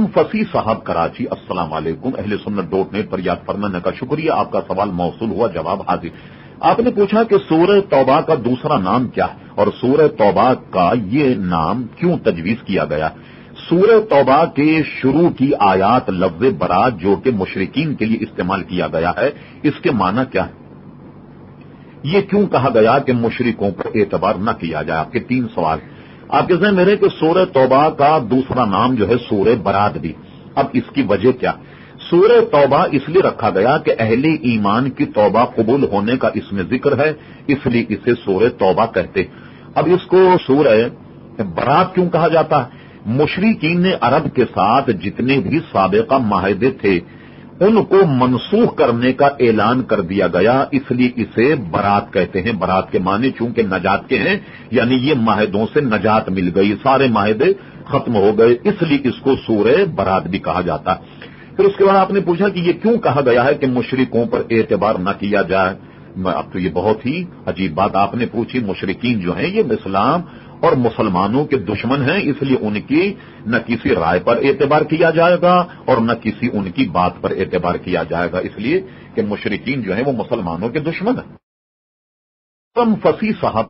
फसी साहब कराची, अस्सलाम वालेकुम। अहले सुन्नत .net पर याद फरमाने का शुक्रिया। आपका सवाल मौसूल हुआ, जवाब हाजिर। आपने पूछा कि सूरह तौबा का दूसरा नाम क्या है और सूरह तौबा का ये नाम क्यों तजवीज किया गया। सूरह तौबा के शुरू की आयात लफ्ज बरात जो कि मुशरिकीन के लिए इस्तेमाल किया गया है, इसके माना क्या है। ये क्यों कहा गया कि मुशरिकों पर एतबार न किया जाए। आपके 3 सवाल आपके जहन मेरे कि सूरह तौबा का दूसरा नाम जो है सूरह बरात भी। अब इसकी वजह क्या। सूरह तौबा इसलिए रखा गया कि अहले ईमान की तौबा कबूल होने का इसमें जिक्र है, इसलिए इसे सूरह तौबा कहते। अब इसको सूरह बरात क्यों कहा जाता है। मुशरिकीन ने अरब के साथ जितने भी साबिका माहिदे थे उनको मनसूख करने का ऐलान कर दिया गया, इसलिए इसे बरात कहते हैं। बरात के माने चूंकि नजात के हैं, यानी ये माहिदों से नजात मिल गई, सारे माहिदे खत्म हो गए, इसलिए इसको सूरह बरात भी कहा जाता। फिर उसके बाद आपने पूछा कि ये क्यों कहा गया है कि मुशरिकों पर एतबार न किया जाए। अब तो ये बहुत ही अजीब बात आपने पूछी। मुशरिकीन जो हैं ये इस्लाम और मुसलमानों के दुश्मन हैं, इसलिए उनकी न किसी राय पर एतबार किया जाएगा और न किसी उनकी बात पर एतबार किया जाएगा, इसलिए कि मुशरिकीन जो हैं वो मुसलमानों के दुश्मन हैं। फसी साहब